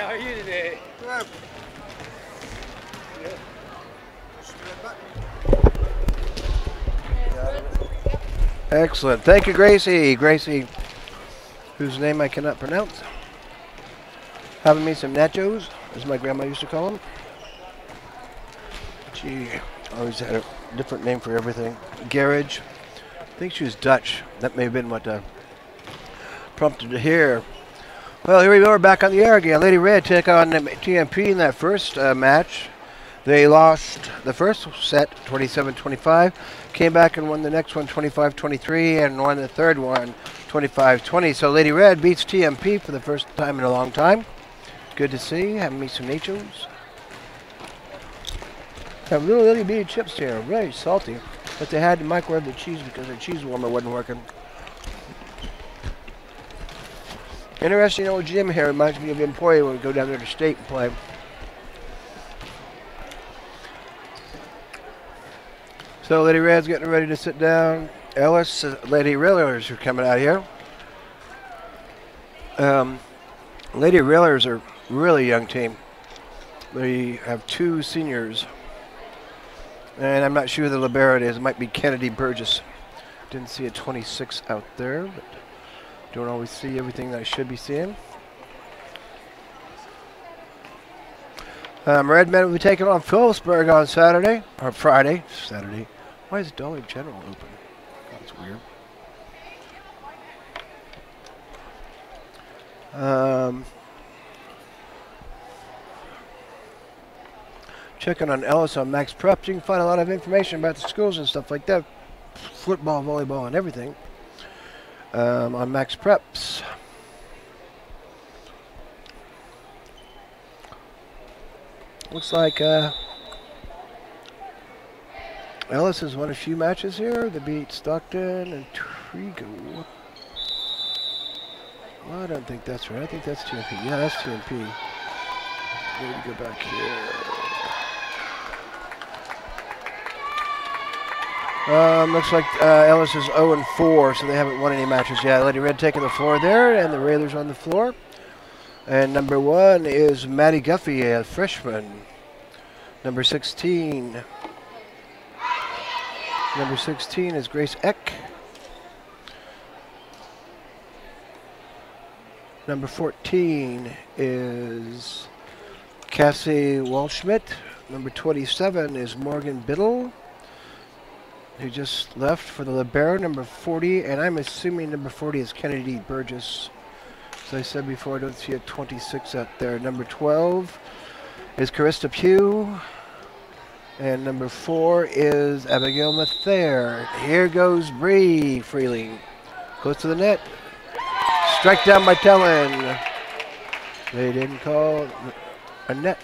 How are you today? Good. Excellent. Thank you, Gracie. Gracie, whose name I cannot pronounce. Having me some nachos, as my grandma used to call them. She always had a different name for everything. Garage. I think she was Dutch. That may have been what prompted her here. Well, here we are back on the air again. Lady Red took on TMP in that first match. They lost the first set 27-25, came back and won the next one 25-23, and won the third one 25-20. So Lady Red beats TMP for the first time in a long time. Good to see. Having me some nachos. Have little itty bitty chips here, very salty. But they had to microwave the cheese because the cheese warmer wasn't working. Interesting old gym here. Reminds me of Emporia when we go down there to state and play. So Lady Red's getting ready to sit down. Ellis, Lady Railers are coming out here. Lady Railers are a really young team. They have 2 seniors. And I'm not sure who the libero it is. It might be Kennedy Burgess. Didn't see a 26 out there, but don't always see everything that I should be seeing. Redmen will be taking on Phillipsburg on Saturday, or Friday. Saturday. Why is Dollar General open? That's weird. Checking on Ellis on Max Prep. You can find a lot of information about the schools and stuff like that. Football, volleyball, and everything. On Max Preps. Looks like Ellis has won a few matches here. They beat Stockton and Trigo. Well, I don't think that's right. I think that's TMP. Yeah, that's TMP. Maybe go back here. Looks like Ellis is 0-4, so they haven't won any matches yet. Lady Red taking the floor there, and the Railers on the floor. And number 1 is Maddie Guffey, a freshman. Number 16. Number 16 is Grace Eck. Number 14 is Cassie Walschmidt. Number 27 is Morgan Biddle, who just left for the libero. Number 40, and I'm assuming number 40 is Kennedy Burgess. As I said before, I don't see a 26 out there. Number 12 is Carissa Pugh. And number 4 is Abigail Mather. Here goes Bree Freeling. Close to the net. Strike down by Tellen. They didn't call a net.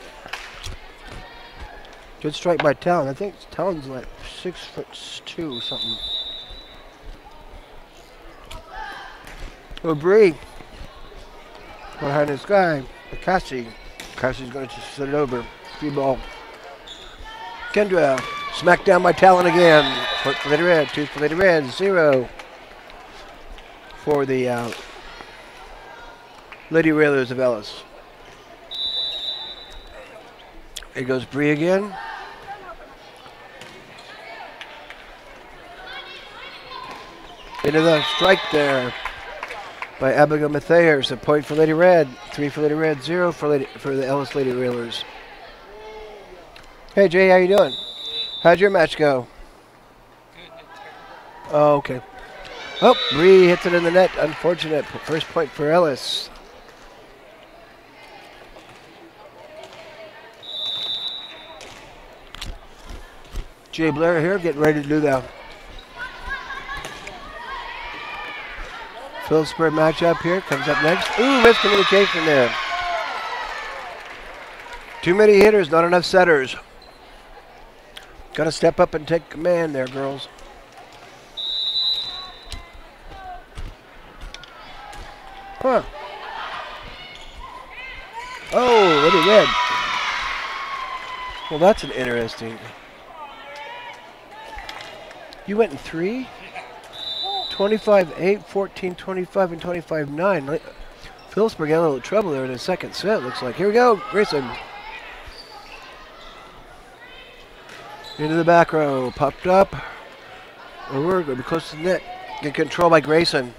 Good strike by Tellen. I think Tellen's like 6'2" or something. Oh, Bree. Behind this guy, Cassie. Cassie's going to just set it over. Free ball. Kendra. Smacked down by Tellen again. Point for Lady Red. 2 for Lady Red. 0 for the Lady Railers of Ellis. Here goes Bree again. Into the strike there by Abigail Matthias. A point for Lady Red. 3 for Lady Red. 0 for the Ellis Lady Railers. Hey Jay, how you doing? How'd your match go? Oh, okay. Oh, Bree hits it in the net. Unfortunate. First point for Ellis. Jay Blair here, getting ready to do the Phillipsburg matchup here. Comes up next. Ooh, miscommunication there. Too many hitters, not enough setters. Got to step up and take command there, girls. Huh. Oh, Lady Red. Well, that's an interesting. You went in 3? 25-8, 14-25, and 25-9. Phillipsburg had a little trouble there in the second set, looks like. Here we go, Grayson. Into the back row, popped up. Over, going to be close to the net. Get control by Grayson.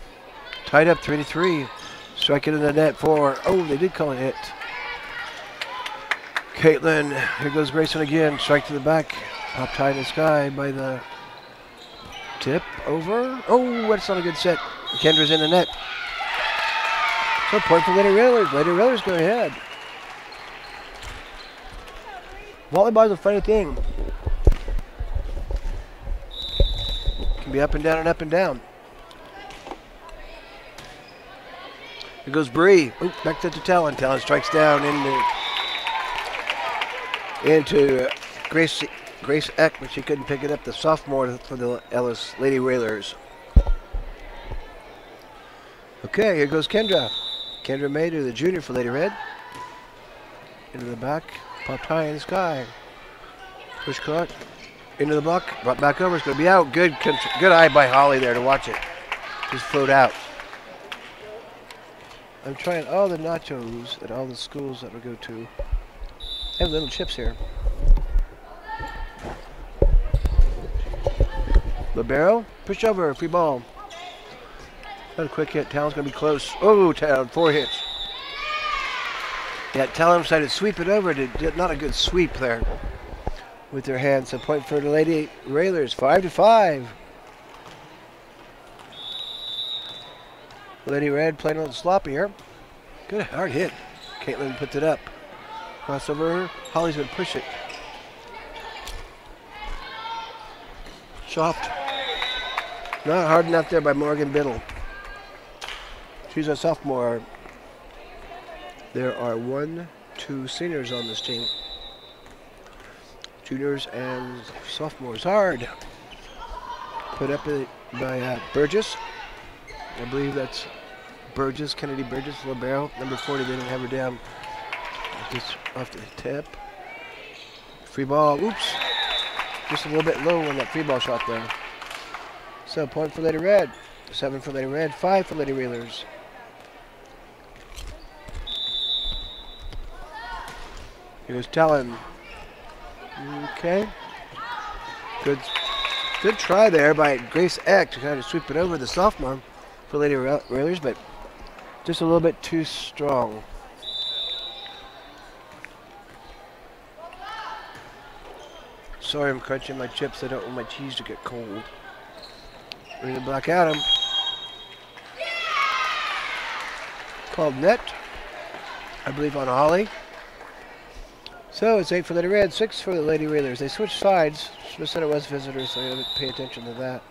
Tied up 3-3. Strike it in the net for, oh, they did call it hit. Caitlin, here goes Grayson again. Strike to the back. Pop high in the sky by the tip. Over. Oh, that's not a good set. Kendra's in the net. So point for Lady Railers. Lady Railers go ahead. Volleyball is a funny thing. Can be up and down and up and down. Here goes Bree. Oop, back to Talon. Talon strikes down into Grace Eck, but she couldn't pick it up. The sophomore for the Ellis Lady Railers. Okay, here goes Kendra. Kendra Mader, the junior for Lady Red. Into the back, popped high in the sky. Push clock, into the block, brought back over. It's going to be out. Good eye by Holly there to watch it. Just float out. I'm trying all the nachos at all the schools that we go to. I have little chips here. Libero, push over, free ball. Not a quick hit. Talon's going to be close. Oh, Talon, 4 hits. Yeah, Talon decided to sweep it over. Not a good sweep there with their hands. So point for the Lady Railers, 5-5. Lady Red playing on the sloppy here. Good hard hit. Caitlin puts it up. Crossover. Holly's going to push it. Soft. Not hard enough there by Morgan Biddle. She's a sophomore. There are 2 seniors on this team. Juniors and sophomores. Hard. Put up by Burgess. I believe that's Burgess, Kennedy Burgess, Libero. Number 40, they didn't have her down. Just off the tip. Free ball. Oops. Just a little bit low on that free ball shot there. So point for Lady Red. 7 for Lady Red, 5 for Lady Railers. Here goes Talon. Okay. Good try there by Grace Eck to kind of sweep it over the sophomore for Lady Railers, but just a little bit too strong. Sorry, I'm crunching my chips. I don't want my cheese to get cold. We're going to block out him. Called net, I believe, on Holly. So it's 8 for Lady Red, 6 for the Lady Railers. They switched sides. Should have said it was visitors, so I gotta pay attention to that.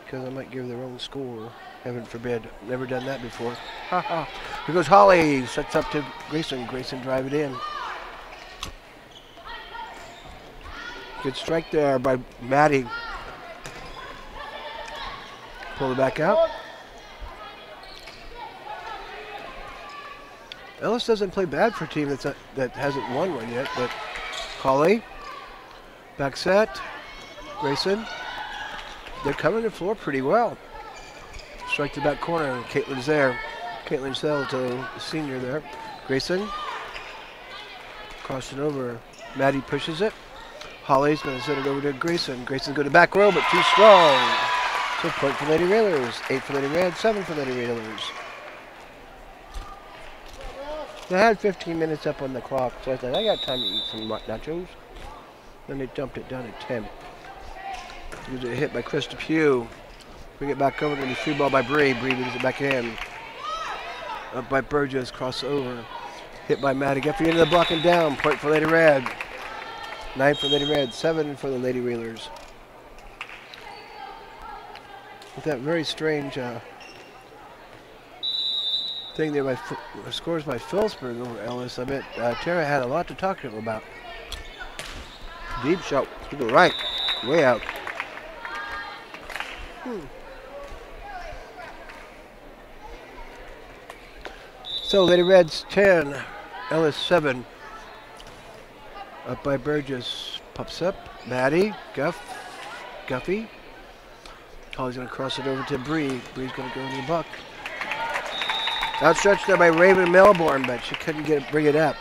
Because I might give the wrong score. Heaven forbid. Never done that before. Ha ha. Here goes Holly. Sets up to Grayson. Grayson drive it in. Good strike there by Maddie. Pull it back out. Ellis doesn't play bad for a team that hasn't won one yet, but Holly, back set, Grayson, they're covering the floor pretty well. Strike to the back corner, Caitlin's there. Caitlin Sell to the senior there. Grayson, cross it over, Maddie pushes it. Holly's going to send it over to Grayson. Grayson's going to back row, but too strong. So point for Lady Railers, 8 for Lady Red, 7 for Lady Railers. I had 15 minutes up on the clock, so I thought I got time to eat some nachos. Then they dumped it down at 10. It was a hit by Krista Pugh. Bring it back over to the free ball by Bree. Bree brings it back in. Up by Burgess, cross over. Hit by Maddie. Guffey into the block and down. Point for Lady Red. 9 for Lady Red, 7 for the Lady Railers. With that very strange thing there by scores by Phillipsburg over Ellis, I bet Tara had a lot to talk to him about. Deep shot to the right, way out. So Lady Red's 10, Ellis 7. Up by Burgess, pops up, Maddie, Guffey. Holly's going to cross it over to Bree. Bree's going to go in the buck. Outstretched there by Raven Melbourne, but she couldn't bring it up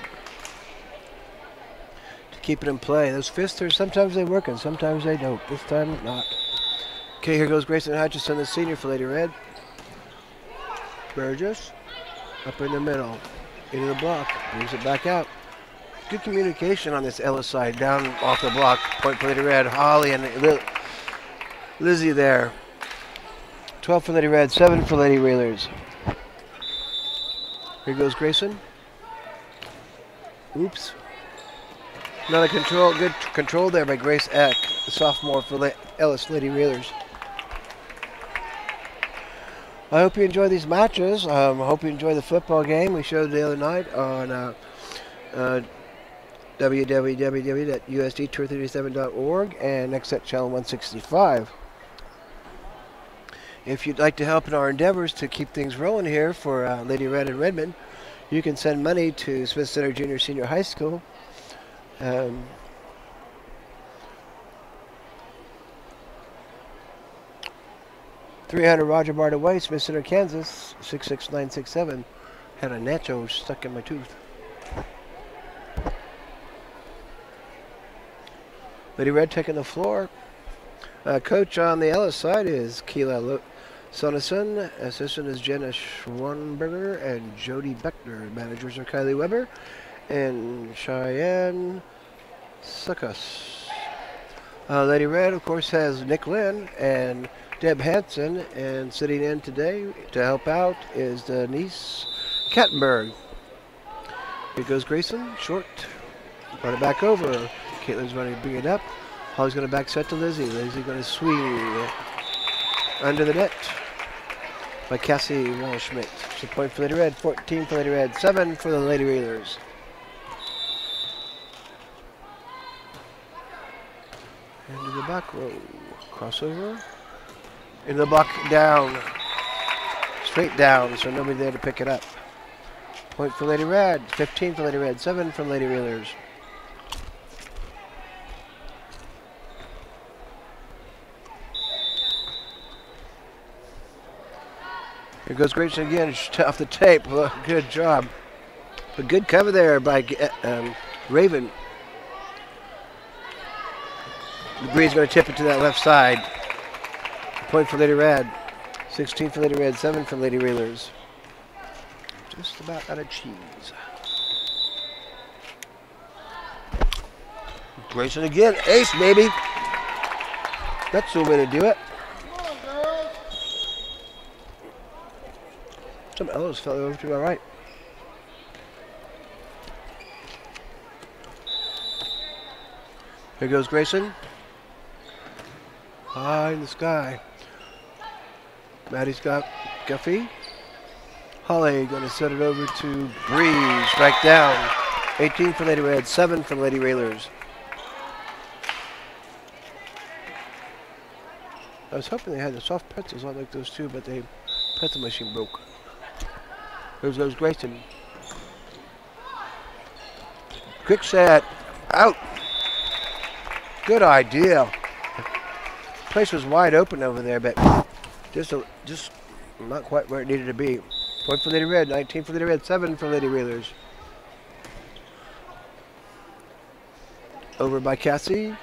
to keep it in play. Those fists are sometimes they work and sometimes they don't. This time not. Okay, here goes Grayson Hutchison, the senior for Lady Red. Burgess up in the middle, into the block, brings it back out. Good communication on this Ellis side, down off the block. Point for Lady Red. Holly and Lizzie there. 12 for Lady Red, 7 for Lady Railers. Here goes Grayson. Oops. Another control, good control there by Grace Eck, the sophomore for Ellis Lady Railers. I hope you enjoy these matches. I hope you enjoy the football game we showed the other night on www.usd237.org and next at channel 165. If you'd like to help in our endeavors to keep things rolling here for Lady Red and Redmond, you can send money to Smith Center Junior Senior High School. 300 Roger Barta Way, Smith Center, Kansas, 66967. Had a nacho stuck in my tooth. Lady Red taking the floor. Coach on the Ellis side is Keela Soneson. Assistant is Jenna Schwanberger and Jody Beckner. Managers are Kylie Weber and Cheyenne Suckus. Lady Red, of course, has Nick Lynn and Deb Hansen, and sitting in today to help out is Denise Kattenberg. Here goes Grayson, short. Brought it back over. Caitlin's running to bring it up. Holly's going to back set to Lizzie. Lizzie going to swing under the net by Cassie Walschmidt. So point for Lady Red, 14 for Lady Red, 7 for the Lady Railers. Into the back row. Crossover. Into the block, down. Straight down, so nobody there to pick it up. Point for Lady Red, 15 for Lady Red, 7 for Lady Railers. Here goes Grayson again, off the tape. Good job. A good cover there by Raven. The breeze going to tip it to that left side. Point for Lady Red. 16 for Lady Red, 7 for Lady Railers. Just about out of cheese. Grayson again. Ace, baby. That's the way to do it. Some Ellis fell over to our right. Here goes Grayson. High in the sky. Maddie's got Guffey. Holly going to set it over to Breeze. Strike down. 18 for Lady Red, 7 for Lady Railers. I was hoping they had the soft pretzels on like those two, but the pretzel machine broke. Here goes Grayson. Quick set. Out. Good idea. Place was wide open over there, but just not quite where it needed to be. Point for Lady Red, 19 for Lady Red, 7 for Lady Railers. Over by Cassie.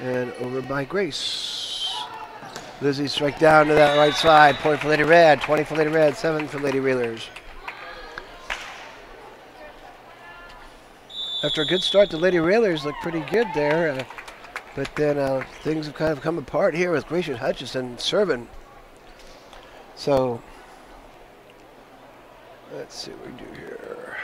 And over by Grace. Lizzie strike down to that right side. Point for Lady Red, 20 for Lady Red, 7 for Lady Railers. After a good start, the Lady Railers look pretty good there. But then things have kind of come apart here with Grayson Hutchison serving. So, let's see what we do here.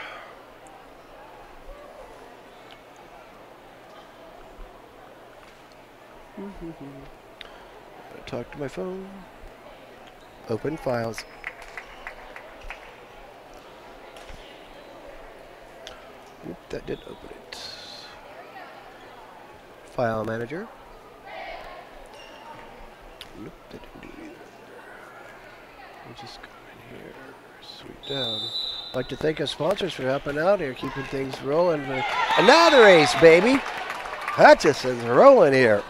Talk to my phone. Open files. Oop, that did open it. File manager. Nope, that didn't do either. We'll just go in here, sweep down. I'd like to thank our sponsors for helping out here, keeping things rolling. Another ace, baby! Hutchison's rolling here.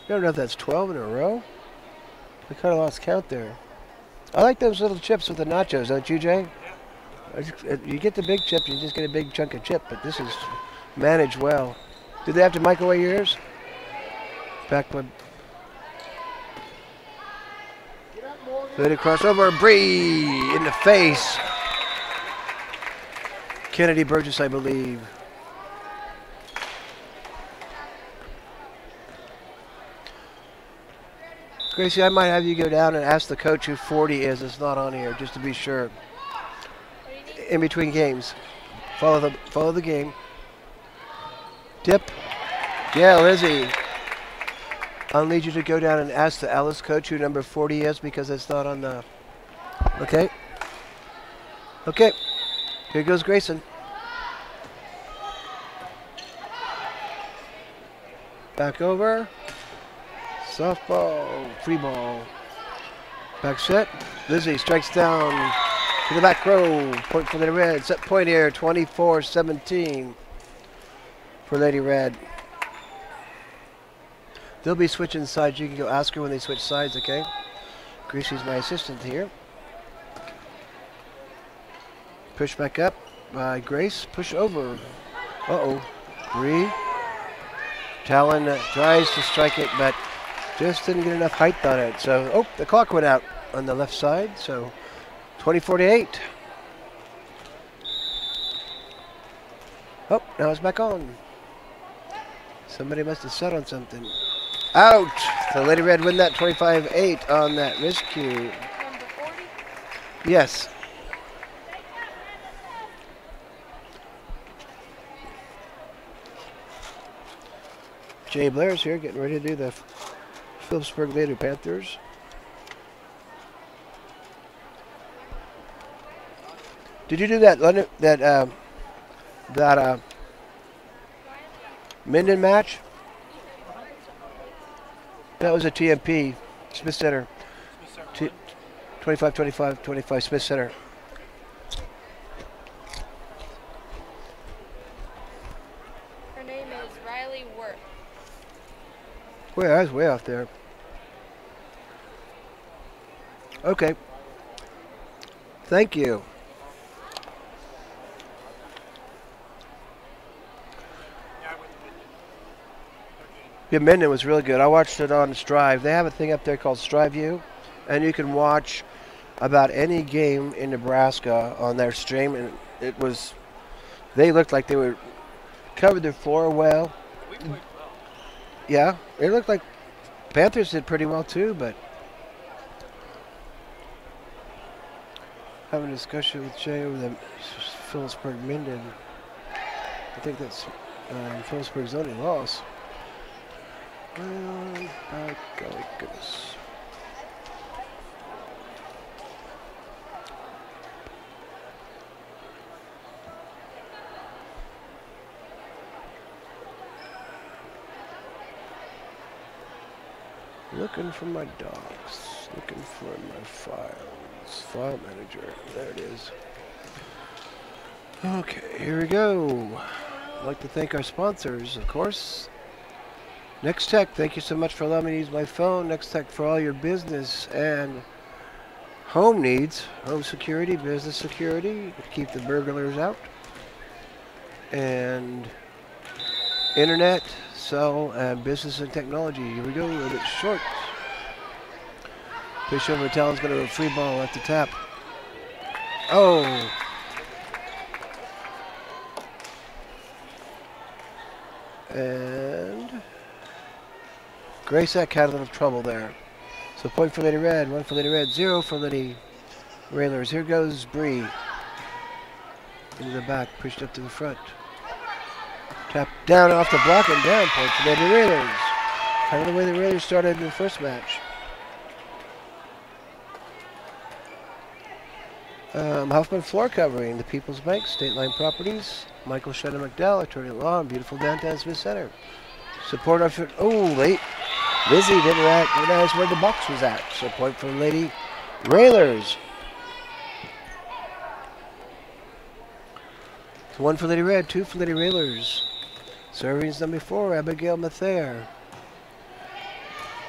I don't know if that's 12 in a row. We kind of lost count there. I like those little chips with the nachos, don't you, Jay? You get the big chip, you just get a big chunk of chip, but this is managed well. Did they have to microwave yours? Back when. Let it cross over. Bree in the face. Kennedy Burgess, I believe. Gracie, I might have you go down and ask the coach who 40 is. It's not on here, just to be sure. In between games. Follow the game. Dip. Yeah, Lizzie. I'll need you to go down and ask the Ellis coach who number 40 is because it's not on the... Okay. Okay. Here goes Grayson. Back over. Softball. Free ball. Back set. Lizzie strikes down to the back row. Point for Lady Red. Set point here. 24-17 for Lady Red. They'll be switching sides. You can go ask her when they switch sides, okay? Gracie's my assistant here. Push back up by Grace. Push over. Uh-oh. Bree. Talon tries to strike it, but just didn't get enough height on it. So, oh, the clock went out on the left side. So, 24-8. Oh, now it's back on. Somebody must have set on something. Out! So Lady Red win that 25-8 on that miscue. Number 40? Yes. Jay Blair's here getting ready to do the Phillipsburg Lady Panthers. Did you do that Minden match? That was a TMP, Smith Center. 25-25 Smith Center. Her name is Riley Worth. Well, I was way off there. Okay. Thank you. Yeah, Minden was really good. I watched it on Strive. They have a thing up there called Strive View, and you can watch about any game in Nebraska on their stream. And it was, they looked like they were covered their floor well. We played well. Yeah, it looked like Panthers did pretty well too. But having a discussion with Jay over the Phillipsburg Minden. I think that's Phillipsburg's only loss. By golly goodness. Looking for my docs. Looking for my files. File manager. There it is. Okay, here we go. I'd like to thank our sponsors, of course. Next Tech, thank you so much for allowing me to use my phone. Next Tech for all your business and home needs. Home security, business security, to keep the burglars out. And internet, cell, and business and technology. Here we go, a little bit short. Pitch over, Talon's going to have a free ball at the tap. Oh! And Graysack had a little trouble there. So point for Lady Red, 1 for Lady Red, 0 for Lady Railers. Here goes Bree. Into the back, pushed up to the front. Tap down off the block and down, point for Lady Railers. Kind of the way the Railers started in the first match. Huffman floor covering, the People's Bank, State Line Properties, Michael Shannon McDowell, attorney at law, in beautiful downtown Smith Center. Support our, oh, late. Lizzie didn't recognize where the box was at. So point for Lady Railers. So 1 for Lady Red, 2 for Lady Railers. Serving's number 4, Abigail Mather.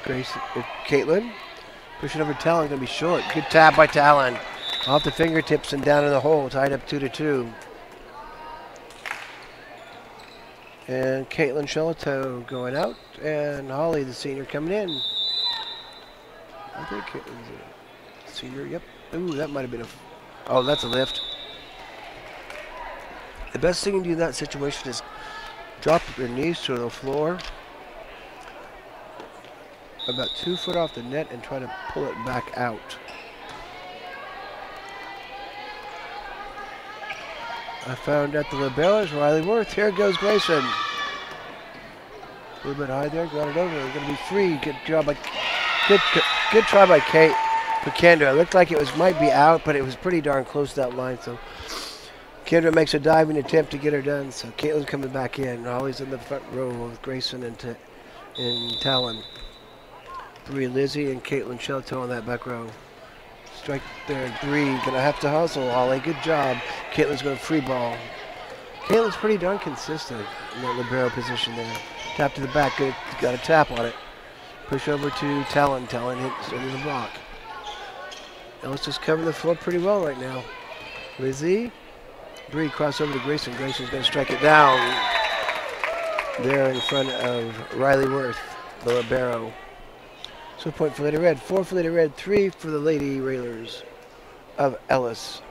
Grace, Caitlin. Pushing over Talon, going to be short. Good tap by Talon. Off the fingertips and down in the hole, tied up 2-2. And Caitlin Shelato going out, and Holly, the senior, coming in. I think Caitlin's a senior, yep. Ooh, that might have been a... Oh, that's a lift. The best thing you can do in that situation is drop your knees to the floor about 2 foot off the net and try to pull it back out. I found out the libero is Riley Worth. Here goes Grayson. A little bit high there, got it over. It's going to be free. Good job by, good try by Kate Kendra. It looked like it might be out, but it was pretty darn close to that line. So Kendra makes a diving attempt to get her done. So Caitlin's coming back in. Holly's in the front row with Grayson and Talon. Bree, Lizzie, and Caitlin Shelto on that back row. Strike there, Bree. Gonna have to hustle, Holly. Good job. Caitlin's going free ball. Caitlin's pretty darn consistent in that libero position there. Tap to the back. Good. Got a tap on it. Push over to Talon. Talon hits into the block. Ellis just covering the floor pretty well right now. Lizzie. Bree cross over to Grayson. Grayson's going to strike it down there in front of Riley Worth, the libero. So point for Lady Red, 4 for Lady Red, 3 for the Lady Railers of Ellis.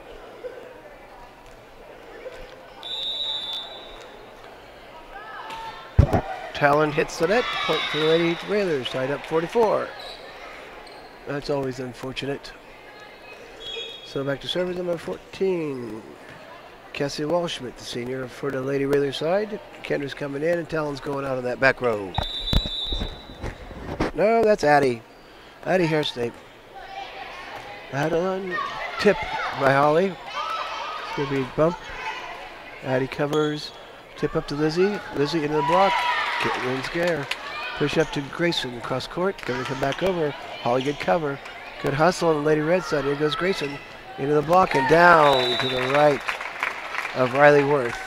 Talon hits the net, point for the Lady Railers, tied up 44. That's always unfortunate. So back to service number 14. Cassie Walshmit, the senior, for the Lady Railer side. Kendra's coming in and Talon's going out on that back row. No, that's Addie. Addie Hairsnake. Adeline tip by Holly. It's going to be a bump. Addie covers. Tip up to Lizzie. Lizzie into the block. Caitlin's there. Push up to Grayson across court. Going to come back over. Holly good cover. Good hustle on the Lady Red side. Here goes Grayson. Into the block and down to the right of Riley Worth.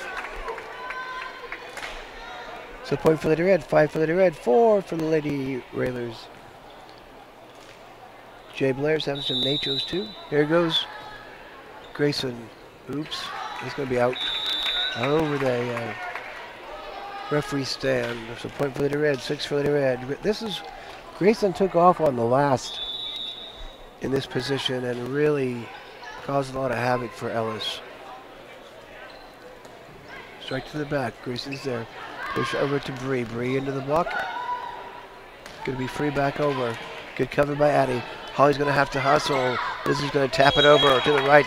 So point for Lady Red, 5 for Lady Red, 4 for the Lady Railers. Jay Blair's having some nachos too. Here goes Grayson. Oops, he's going to be out over the referee stand. So point for Lady Red, 6 for Lady Red. This is, Grayson took off on the last in this position and really caused a lot of havoc for Ellis. Strike to the back, Grayson's there. Push over to Bree. Bree into the block. Going to be free back over. Good cover by Addie. Holly's going to have to hustle. Lizzie's going to tap it over to the right.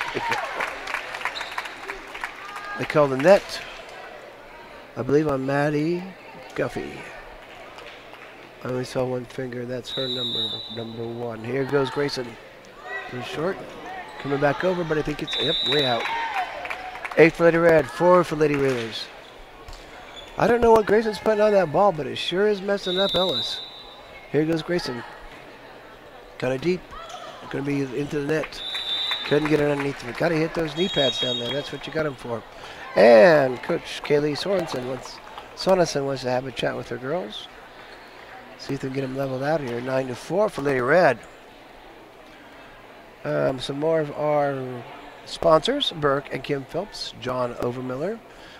They call the net, I believe, on Maddie Guffey. I only saw one finger. That's her number 1. Here goes Grayson. Too short. Coming back over, but I think it's, yep, way out. 8 for Lady Red, 4 for Lady Railers. I don't know what Grayson's putting on that ball, but it sure is messing up Ellis. Here goes Grayson. Kind of deep. Going to be into the net. Couldn't get it underneath it. Got to hit those knee pads down there. That's what you got him for. And Coach Kaylee Sorensen wants to have a chat with her girls. See if they can get them leveled out here. 9-4 for Lady Red. Some more of our sponsors: Burke and Kim Phelps, John Overmiller,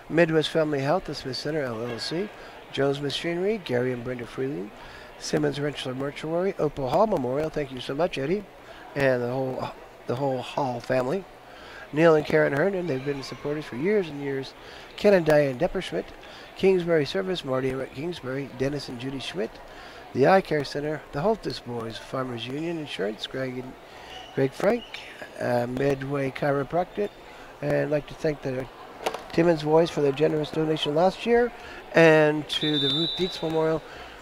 Midwest Family Health, the Smith Center LLC, Jones Machinery, Gary and Brenda Freeling, Simmons Rentschler Mortuary, Opal Hall Memorial. Thank you so much, Eddie, and the whole Hall family. Neil and Karen Herndon, they've been supporters for years and years. Ken and Diane Depperschmidt, Kingsbury Service, Marty and Rick Kingsbury, Dennis and Judy Schmidt, the Eye Care Center, the Holtis Boys, Farmers Union Insurance, Greg Frank, Midway Chiropractic, and I'd like to thank the Timmons Boys for their generous donation last year, and to the Ruth Dietz Memorial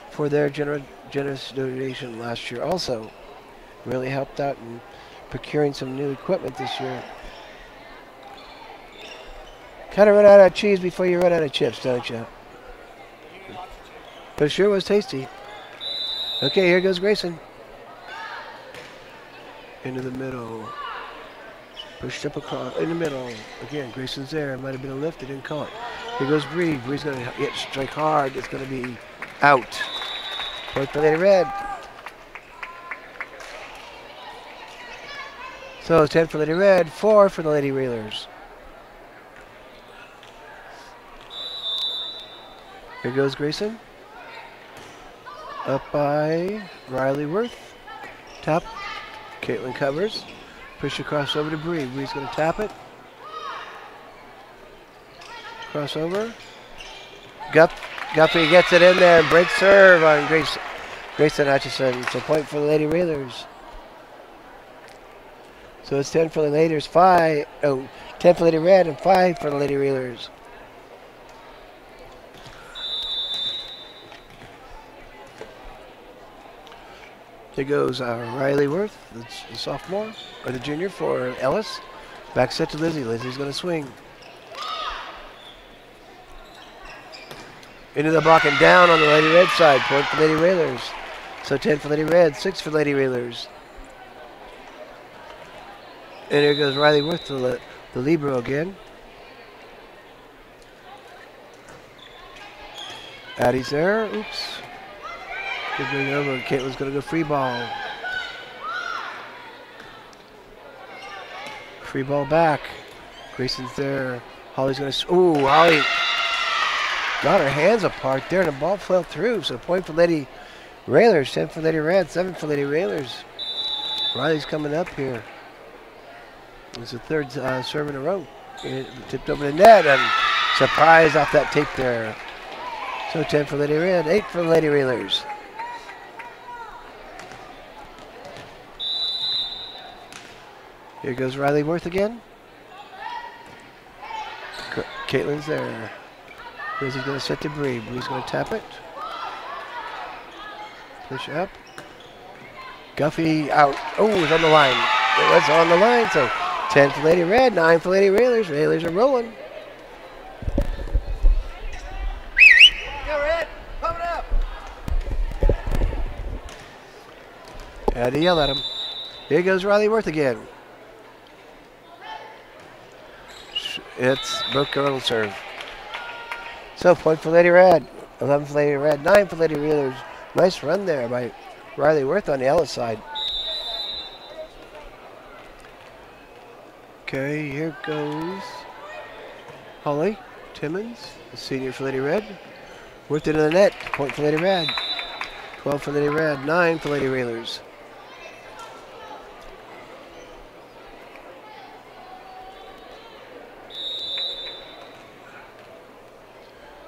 for their generous donation last year also. Really helped out in procuring some new equipment this year. Kind of run out of cheese before you run out of chips, don't you? But it sure was tasty. Okay, here goes Grayson. Into the middle. Pushed up across, in the middle. Again, Grayson's there. It might have been a lift. They didn't call it. Here goes Bree. Bree's going to strike hard. It's going to be out. Point for Lady Red. So it's 10 for Lady Red, 4 for the Lady Railers. Here goes Grayson. Up by Riley Worth. Tap. Caitlin covers. Push across over to Bree. Bree's going to tap it. Crossover. Guffey gets it in there. Break serve on Grayson Hutchison. It's a point for the Lady Railers. So it's 10 for the Railers, 10 for Lady Red and 5 for the Lady Railers. There goes Riley Worth, the sophomore, or the junior for Ellis. Back set to Lizzie. Lizzie's going to swing. Into the block and down on the Lady Red side. Point for Lady Railers. So 10 for Lady Red, 6 for Lady Railers. And here goes Riley Worth, the libero again. Addie's there. Oops. Good bring it over. Caitlin's going to go free ball. Free ball back. Grayson's there. Holly's going to... Ooh, Holly got her hands apart there, and the ball fell through. So point for Lady Railers, 10 for Lady Red, 7 for Lady Railers. Riley's coming up here. It's the third serve in a row. It tipped over the net, and surprise off that tape there. So 10 for Lady Red, 8 for Lady Railers. Here goes Riley Worth again. Caitlin's there. Lizzie's going to set to Bree. Bree's going to tap it. Push up. Guffey out. Oh, it's on the line. It was on the line. So 10 for Lady Red, 9 for Lady Railers. Railers are rolling. Go Red, pump it up. Had to yell at him. Here goes Riley Worth again. It's Brooke Girdle serve. So point for Lady Red, 11 for Lady Red, 9 for Lady Railers. Nice run there by Riley Worth on the Ellis side. Okay, here goes Holly Timmons, the senior for Lady Red. Worth into the net, point for Lady Red. 12 for Lady Red, 9 for Lady Railers.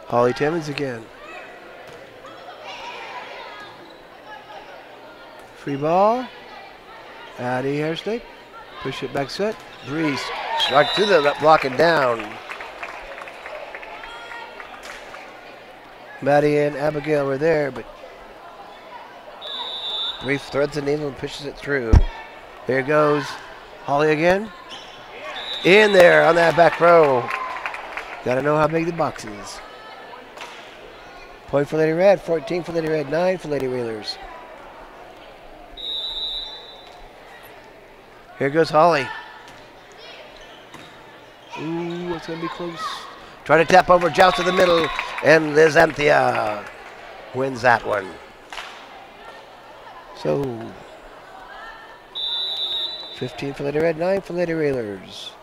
Holly Timmons again. Free ball. Addie Hairsnake. Push it back set. Breeze. Strike through the block and down. Maddie and Abigail were there, but Breeze threads the needle and pushes it through. There goes Holly again. In there on that back row. Gotta know how big the box is. Point for Lady Red, 14 for Lady Red, 9 for Lady Railers. Here goes Holly. Ooh, it's going to be close. Trying to tap over, joust to the middle, and Lizanthia wins that one. So, 15 for Lady Red, 9 for Lady Railers.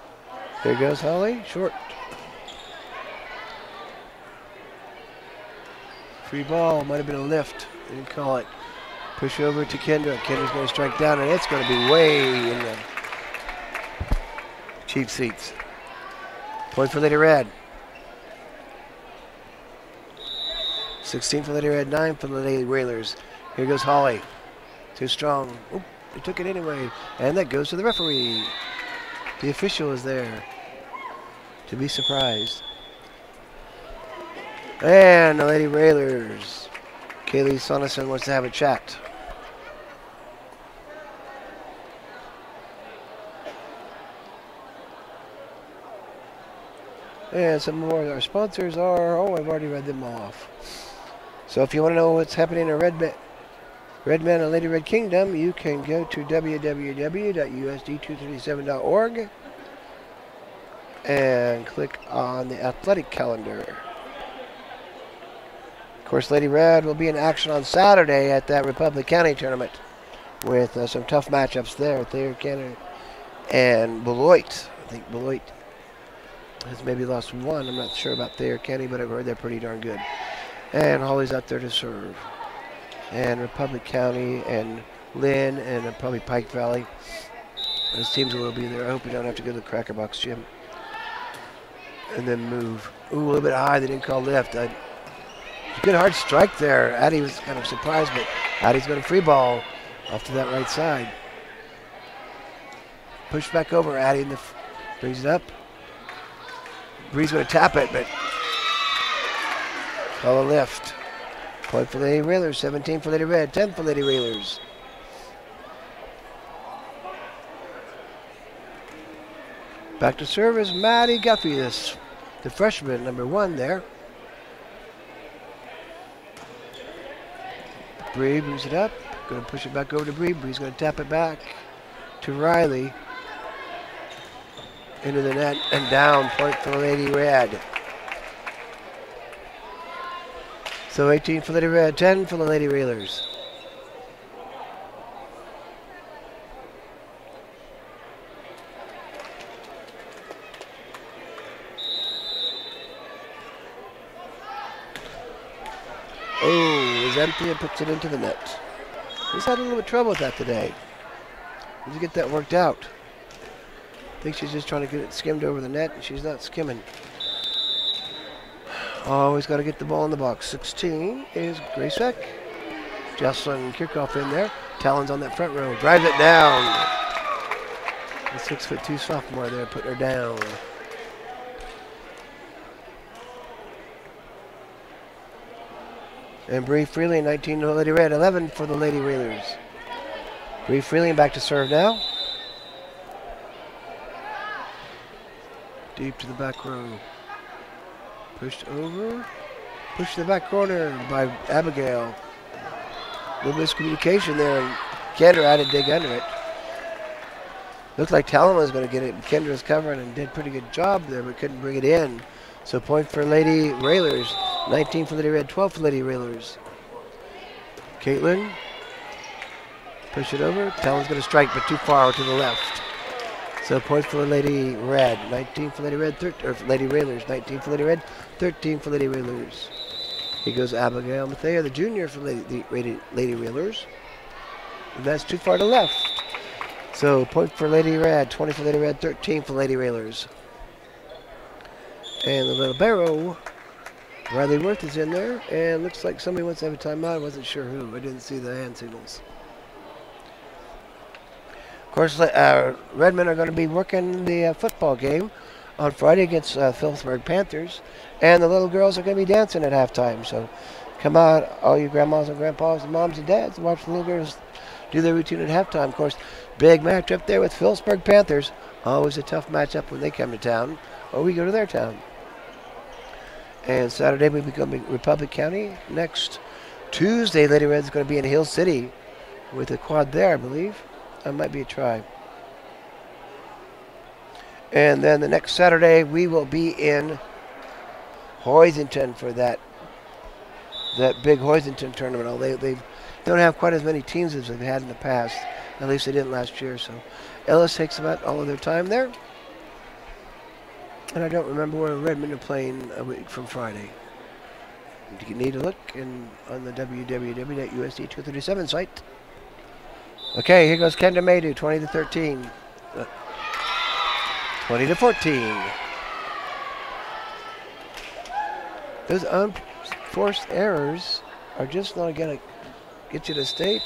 There goes Holly, short. Free ball, might have been a lift. They didn't call it. Push over to Kendra. Kendra's going to strike down, and it's going to be way in the cheap seats. Point for Lady Red. 16 for Lady Red, 9 for the Lady Railers. Here goes Holly. Too strong. Oop, they took it anyway. And that goes to the referee. The official is there to be surprised. And the Lady Railers. Kaylee Sonneson wants to have a chat. And some more of our sponsors are, I've already read them off. So if you want to know what's happening in Redman and Lady Red Kingdom, you can go to www.usd237.org and click on the athletic calendar. Of course, Lady Red will be in action on Saturday at that Republic County tournament with some tough matchups there. Thayer and Beloit. I think Beloit has maybe lost one. I'm not sure about Thayer County, but I've heard they're pretty darn good. And Holly's out there to serve. And Republic County and Lynn and probably Pike Valley. Those teams will be there. I hope we don't have to go to the Cracker Box gym. And then move. Ooh, a little bit high. They didn't call lift. Good hard strike there. Addie was kind of surprised, but Addie's going to free ball off to that right side. Push back over. Addie brings it up. Bree's going to tap it, but call a lift. Point for Lady Railers. 17 for Lady Red. 10 for Lady Railers. Back to service, Maddie Guffey, the freshman, number 1 there. Bree brings it up. Going to push it back over to Bree. Bree's going to tap it back to Riley. Into the net and down. Point for Lady Red. So 18 for Lady Red, 10 for the Lady Railers. Oh, is empty and puts it into the net. He's had a little bit of trouble with that today. Need to get that worked out. I think she's just trying to get it skimmed over the net, and she's not skimming. Always got to get the ball in the box. 16 is Gracek. Jocelyn Kirchhoff in there. Talon's on that front row. Drives it down. The 6'2" sophomore there putting her down. And Bree Freeling, 19 to the Lady Red, 11 for the Lady Railers. Bree Freeling back to serve now. Deep to the back row. Pushed over. Pushed to the back corner by Abigail. A little miscommunication there, and Kendra had to dig under it. Looked like Talon was going to get it, and Kendra was covering and did a pretty good job there, but couldn't bring it in. So point for Lady Railers. 19 for Lady Red, 12 for Lady Railers. Caitlin. Push it over. Talon's going to strike, but too far to the left. So point for Lady Red. 19 for Lady Red, or for Lady Railers. 19 for Lady Red, 13 for Lady Railers. Here goes Abigail Mathea, the junior for Lady Railers. And that's too far to left. So point for Lady Red, 20 for Lady Red, 13 for Lady Railers. And the libero, Riley Worth is in there, and looks like somebody wants to have a timeout. I wasn't sure who. I didn't see the hand signals. Of course, Redmond are going to be working the football game on Friday against Phillipsburg Panthers, and the little girls are going to be dancing at halftime. So come out, all you grandmas and grandpas and moms and dads, and watch the little girls do their routine at halftime. Of course, big match up there with Phillipsburg Panthers. Always a tough matchup when they come to town, or we go to their town. And Saturday we become Republic County. Next Tuesday, Lady Red's going to be in Hill City with a quad there, I believe. That might be a try. And then the next Saturday we will be in Hoisington for that big Hoisington tournament. They don't have quite as many teams as they've had in the past. At least they didn't last year. So Ellis takes about all of their time there. And I don't remember where Redmond are playing a week from Friday. You need to look on the www.usd237 site. Okay, here goes Kendra Maydew, 20 to 13. 20 to 14. Those unforced errors are just not going to get you to state.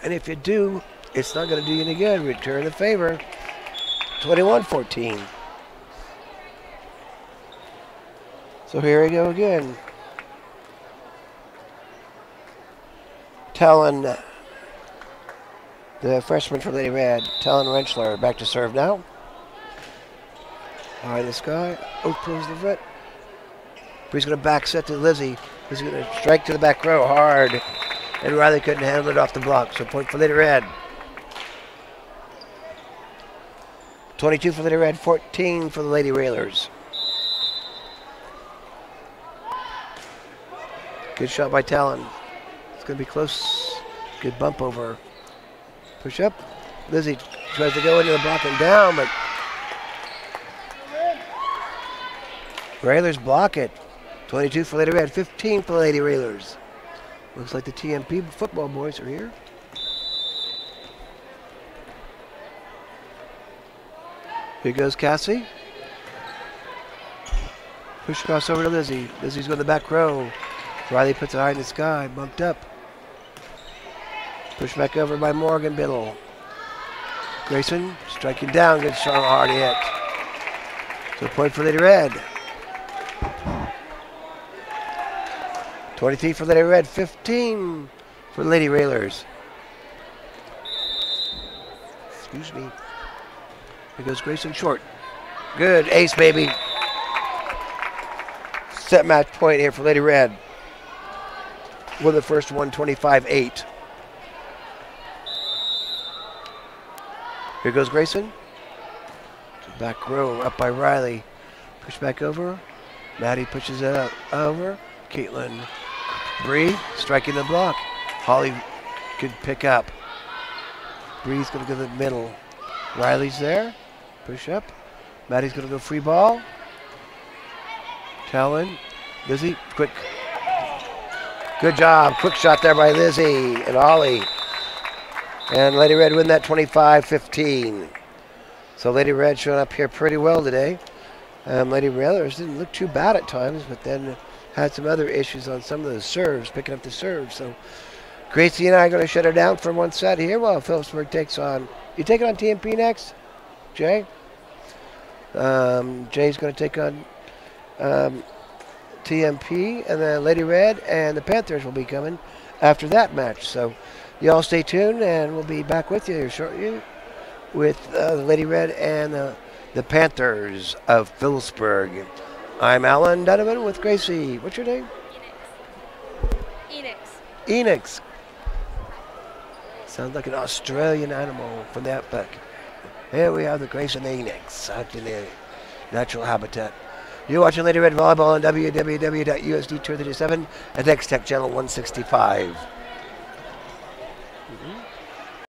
And if you do, it's not going to do you any good. Return the favor. 21-14. So here we go again. Talon, the freshman for Lady Red, Talon Rentschler, back to serve now. High in the sky. Oak pulls the front. He's going to back set to Lizzie. He's going to strike to the back row hard. And Riley couldn't handle it off the block. So point for Lady Red. 22 for Lady Red, 14 for the Lady Railers. Good shot by Talon. It's going to be close. Good bump over. Push up. Lizzie tries to go into the block and down, but Railers block it. 22 for Lady Red, 15 for Lady Railers. Looks like the TMP football boys are here. Here goes Cassie. Push across over to Lizzie. Lizzie's going to the back row. Riley puts it high in the sky, bumped up. Push back over by Morgan Biddle. Grayson striking down, good strong hard hit. So point for Lady Red. 23 for Lady Red, 15 for Lady Railers. Excuse me. Here goes Grayson short. Good, ace baby. Set match point here for Lady Red. Won the first one, 25-8. Here goes Grayson. Back row, up by Riley. Push back over. Maddie pushes it up over. Caitlin Bree striking the block. Holly could pick up. Bree's going to go to the middle. Riley's there. Push up. Maddie's going to go free ball. Talon. Lizzie, quick. Good job. Quick shot there by Lizzie and Holly. And Lady Red win that 25-15. So Lady Red showing up here pretty well today. Lady Railers didn't look too bad at times, but then had some other issues on some of the serves, picking up the serves. So Gracie and I are going to shut her down for one set here while Phillipsburg takes on. You taking on TMP next, Jay? Jay's going to take on TMP, and then Lady Red and the Panthers will be coming after that match. So y'all stay tuned, and we'll be back with you shortly with Lady Red and the Panthers of Phillipsburg. I'm Alan Donovan with Gracie. What's your name? Enix. Enix. Sounds like an Australian animal from the outback. Here we have the Grayson Enix out in the natural habitat. You're watching Lady Red Volleyball on www.usd237 and X Tech Channel 165.